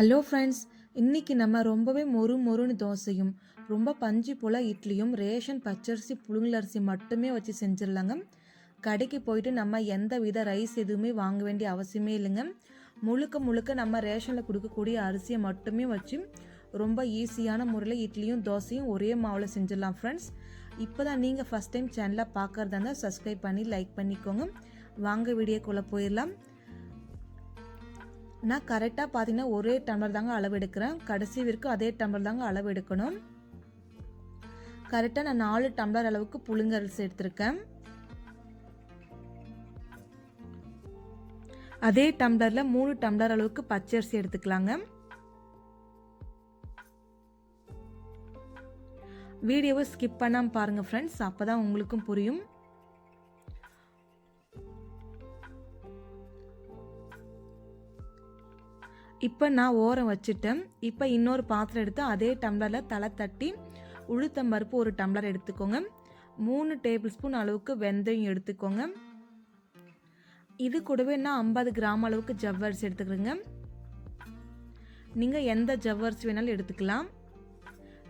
Hello friends, இன்னைக்கு நம்ம ரொம்பவே மொறு மொறுன்னு தோசையும் ரொம்ப பஞ்சு போல் இட்லியும் ரேஷன் பச்சரிசி புழுங்கலரிசி மட்டுமே வச்சு செஞ்சிடலாங்க. கடைக்கு போயிட்டு நம்ம எந்த வித ரைஸ் எதுவுமே வாங்க வேண்டிய அவசியமே இல்லைங்க. முழுக்க முழுக்க நம்ம ரேஷனில் கொடுக்கக்கூடிய அரிசியை மட்டுமே வச்சு ரொம்ப ஈஸியான முறையில் இட்லியும் தோசையும் ஒரே மாவில் செஞ்சிடலாம் ஃப்ரெண்ட்ஸ். இப்போ தான் நீங்கள் ஃபஸ்ட் டைம் சேனலை பார்க்குறதா இருந்தால் சப்ஸ்கிரைப் பண்ணி லைக் பண்ணிக்கோங்க. வாங்க வீடியோக்குள்ளே போயிடலாம். நான் கரெக்டாக பார்த்தீங்கன்னா ஒரே டம்ளர் தாங்க அளவு எடுக்கிறேன். கடைசி வரைக்கும் அதே டம்ளர் தாங்க அளவு எடுக்கணும். கரெக்டாக நான் 4 டம்ளர் அளவுக்கு புழுங்கரிசி எடுத்திருக்கேன். அதே டம்ளரில் 3 டம்ளர் அளவுக்கு பச்சரிசி எடுத்துக்கலாங்க. வீடியோவை ஸ்கிப் பண்ணாமல் பாருங்கள் ஃப்ரெண்ட்ஸ், அப்போ தான் உங்களுக்கும் புரியும். இப்போ நான் ஓரம் வச்சுட்டேன். இப்போ இன்னொரு பாத்திரம் எடுத்து அதே டம்ளரில் தலை தட்டி உளுத்தம்பருப்பு 1 டம்ளர் எடுத்துக்கோங்க. 3 டேபிள் ஸ்பூன் அளவுக்கு வெந்தயம் எடுத்துக்கோங்க. இது கூடவே நான் 50 கிராம் அளவுக்கு ஜவ்வரிசி எடுத்துக்கிறேங்க. நீங்கள் எந்த ஜவ்வரிசி வேணாலும் எடுத்துக்கலாம்.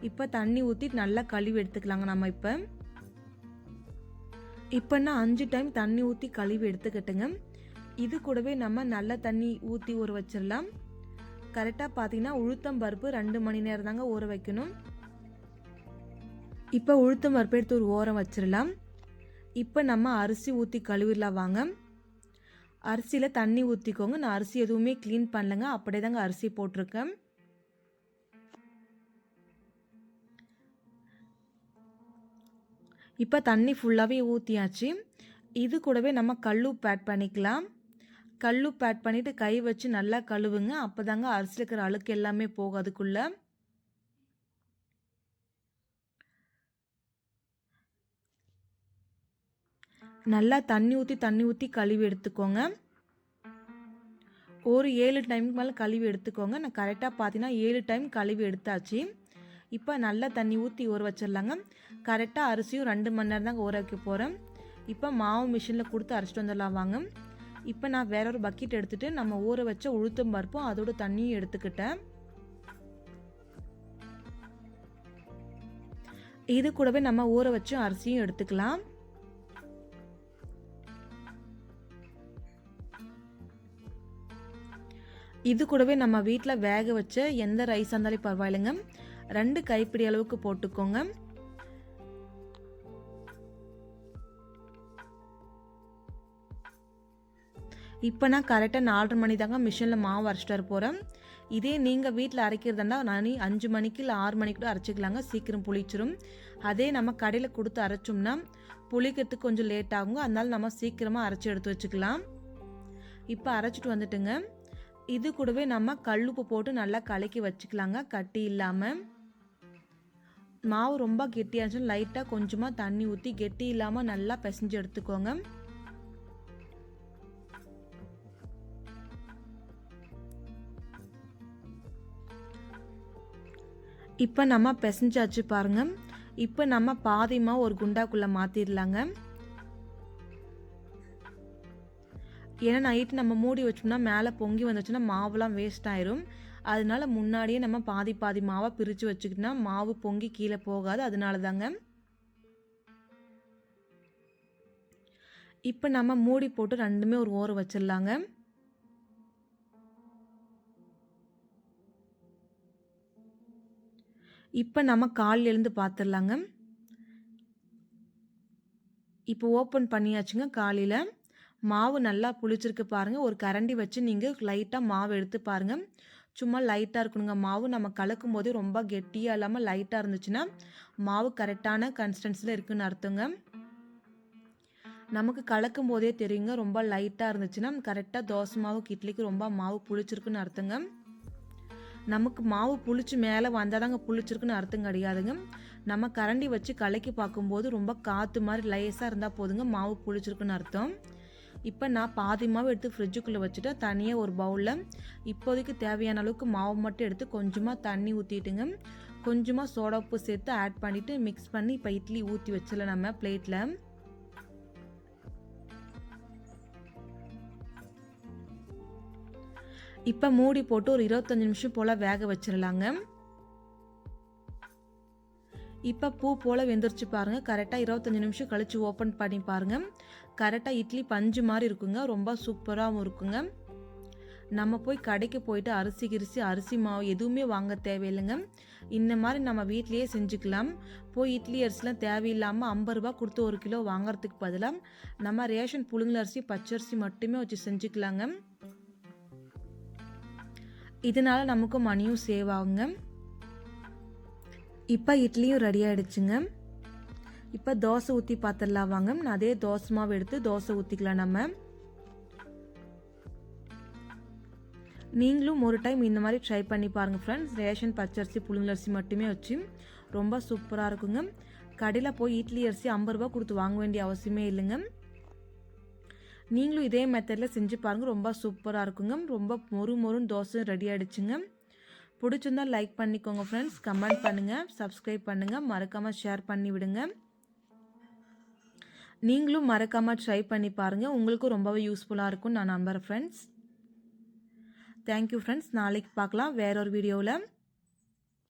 இப்போ தண்ணி ஊற்றி நல்லா கழுவி எடுத்துக்கலாங்க. நம்ம இப்போ நான் 5 டைம் தண்ணி ஊற்றி கழுவி எடுத்துக்கிட்டுங்க. இது கூடவே நம்ம நல்ல தண்ணி ஊற்றி ஊற வச்சிடலாம். கரெக்டாக பார்த்தீங்கன்னா உளுத்தம் பருப்பு 2 மணி நேரம் தாங்க ஊற வைக்கணும். இப்போ உளுத்தம் பருப்பு எடுத்து ஒரு ஓரம் வச்சிடலாம். இப்போ நம்ம அரிசி ஊற்றி கழுவிடலாம் வாங்க. அரிசியில் தண்ணி ஊற்றிக்கோங்க. நான் அரிசி எதுவுமே க்ளீன் பண்ணலைங்க, அப்படியே தாங்க அரிசி போட்டிருக்கேன். இப்போ தண்ணி ஃபுல்லாகவே ஊற்றியாச்சு. இது கூடவே நம்ம கல்லுப்பு ஆட் பண்ணிக்கலாம். கல்லுப்பு ஆட் பண்ணிவிட்டு கை வச்சு நல்லா கழுவுங்க. அப்போ தாங்க அரிசியில் இருக்கிற அழுக்கு எல்லாமே போகும் அதுக்குள்ளே. நல்லா தண்ணி ஊற்றி கழுவி எடுத்துக்கோங்க. ஒரு 7 டைமுக்கு மேலே கழுவி எடுத்துக்கோங்க. நான் கரெக்டாக பார்த்தீங்கன்னா 7 டைம் கழுவி எடுத்தாச்சு. இப்போ நல்லா தண்ணி ஊற்றி ஊற வச்சிடலாங்க. கரெக்டாக அரிசியும் 2 மணி நேரம் தாங்க ஊற வைக்க போகிறேன். இப்போ மாவு மிஷினில் கொடுத்து அரைச்சிட்டு வந்துடலாம் வாங்க. இப்போ நான் வேற ஒரு பக்கெட் எடுத்துகிட்டு நம்ம ஊற வச்ச உளுத்தம் பருப்பும் அதோட தண்ணியும் எடுத்துக்கிட்டேன். இது கூடவே நம்ம ஊற வச்ச அரிசியும் எடுத்துக்கலாம். இது கூடவே நம்ம வீட்டில் வேக வச்ச எந்த ரைஸ் இருந்தாலும் பரவாயில்லைங்க, 2 கைப்பிடி அளவுக்கு போட்டுக்கோங்க. இப்போ நான் கரெக்டாக 4:30 மணி தாங்க மிஷினில் மாவு அரைச்சிட்டு வர போகிறேன். இதே நீங்கள் வீட்டில் அரைக்கிறதுனா நான் 5 மணிக்கு இல்லை 6 மணிக்கு கூட அரைச்சிக்கலாங்க, சீக்கிரம் புளிச்சிரும். அதே நம்ம கடையில் கொடுத்து அரைச்சோம்னா புளிக்கிறதுக்கு கொஞ்சம் லேட் ஆகுங்க, அதனால நம்ம சீக்கிரமாக அரைச்சி எடுத்து வச்சுக்கலாம். இப்போ அரைச்சிட்டு வந்துட்டுங்க. இது கூடவே நம்ம கல்லுப்பு போட்டு நல்லா கலக்கி வச்சுக்கலாங்க, கட்டி இல்லாமல். மாவு ரொம்ப கெட்டியாச்சும் லைட்டாக கொஞ்சமாக தண்ணி ஊற்றி கெட்டி இல்லாமல் நல்லா பிசைஞ்சு எடுத்துக்கோங்க. இப்போ நம்ம பிசைஞ்சாச்சு பாருங்க. இப்போ நம்ம பாதிமா ஒரு குண்டாக்குள்ளே மாற்றிடலாங்க. ஏன்னா நைட்டு நம்ம மூடி வச்சோம்னா மேலே பொங்கி வந்துச்சுன்னா மாவுலாம் வேஸ்ட் ஆயிரும். அதனால முன்னாடியே நம்ம பாதி பாதி மாவை பிரித்து வச்சுக்கிட்டோம்னா மாவு பொங்கி கீழே போகாது. அதனால தாங்க. இப்போ நம்ம மூடி போட்டு ரெண்டுமே ஒரு ஓரம் வச்சிடலாங்க. இப்போ நம்ம காலையில் எழுந்து பார்த்துடலாங்க. இப்போ ஓப்பன் பண்ணியாச்சுங்க. காலையில் மாவு நல்லா புளிச்சிருக்கு பாருங்கள். ஒரு கரண்டி வச்சு நீங்கள் லைட்டாக மாவு எடுத்து பாருங்கள். சும்மா லைட்டாக இருக்கணுங்க மாவு. நம்ம கலக்கும் போதே ரொம்ப கெட்டியாக இல்லாமல் லைட்டாக இருந்துச்சுன்னா மாவு கரெக்டான கன்சிஸ்டன்சியில் இருக்குதுன்னு அர்த்தங்க. நமக்கு கலக்கும் போதே தெரியுங்க, ரொம்ப லைட்டாக இருந்துச்சுன்னா கரெக்டாக தோசை மாவுக்கு இட்லிக்கு ரொம்ப மாவு புளிச்சிருக்குன்னு அர்த்தங்க. நமக்கு மாவு புளிச்சு மேலே வந்தால் தாங்க புளிச்சிருக்குன்னு அர்த்தம் கிடையாதுங்க. நம்ம கரண்டி வச்சு கலக்கி பார்க்கும்போது ரொம்ப காற்று மாதிரி லேசாக இருந்தால் போதுங்க மாவு புளிச்சிருக்குன்னு அர்த்தம். இப்போ நான் பாதி மாவு எடுத்து ஃப்ரிட்ஜுக்குள்ளே வச்சுட்டு தனியாக ஒரு பவுலில் இப்போதைக்கு தேவையான அளவுக்கு மாவு மட்டும் எடுத்து கொஞ்சமாக தண்ணி ஊற்றிட்டுங்க, கொஞ்சமாக சோடா உப்பு சேர்த்து ஆட் பண்ணிவிட்டு மிக்ஸ் பண்ணி இப்போ இட்லி ஊற்றி வச்சிடலாம் நம்ம பிளேட்டில். இப்போ மூடி போட்டு ஒரு 25 நிமிஷம் போல் வேக வச்சிடலாங்க. இப்போ பூ போல் வெந்துருச்சு பாருங்கள். கரெக்டாக 25 நிமிஷம் கழித்து ஓப்பன் பண்ணி பாருங்கள். கரெக்டாக இட்லி பஞ்சு மாதிரி இருக்குங்க. ரொம்ப சூப்பராகவும் இருக்குங்க. நம்ம போய் கடைக்கு போயிட்டு அரிசி மாவு எதுவுமே வாங்க தேவையில்லைங்க. இந்த மாதிரி நம்ம வீட்லேயே செஞ்சுக்கலாம். போய் இட்லி அரிசிலாம் தேவையில்லாமல் 50 ரூபா கொடுத்து 1 கிலோ வாங்குறதுக்கு பதிலாக நம்ம ரேஷன் புழுங்கல் அரிசி பச்சரிசி மட்டுமே வச்சு செஞ்சுக்கலாங்க. இதனால நமக்கு மணியும் சேவ் ஆகுங்க. இப்போ இட்லியும் ரெடி ஆகிடுச்சுங்க. இப்போ தோசை ஊற்றி பார்த்துடலாம் வாங்க. அதே தோசை மாவு எடுத்து தோசை ஊற்றிக்கலாம். நம்ம நீங்களும் ஒரு டைம் இந்த மாதிரி ட்ரை பண்ணி பாருங்கள் ஃப்ரெண்ட்ஸ். ரேஷன் பச்சரிசி புழுங்கலரிசி மட்டுமே வச்சு ரொம்ப சூப்பராக இருக்குங்க. கடையில் போய் இட்லி அரிசி 50 ரூபா கொடுத்து வாங்க வேண்டிய அவசியமே இல்லைங்க. நீங்களும் இதே மெத்தடில் செஞ்சு பாருங்கள். ரொம்ப சூப்பராக இருக்குங்க. ரொம்ப மொறுன்னு தோசை ரெடி ஆகிடுச்சுங்க. பிடிச்சிருந்தால் லைக் பண்ணிக்கோங்க ஃப்ரெண்ட்ஸ். கமெண்ட் பண்ணுங்கள், சப்ஸ்கிரைப் பண்ணுங்கள், மறக்காமல் ஷேர் பண்ணி விடுங்க. நீங்களும் மறக்காமல் ட்ரை பண்ணி பாருங்கள். உங்களுக்கும் ரொம்பவே யூஸ்ஃபுல்லாக இருக்கும்னு நான் நம்புகிறேன் ஃப்ரெண்ட்ஸ். Thank you friends. நாளைக்கு பார்க்கலாம் வேற ஒரு வீடியோவில்.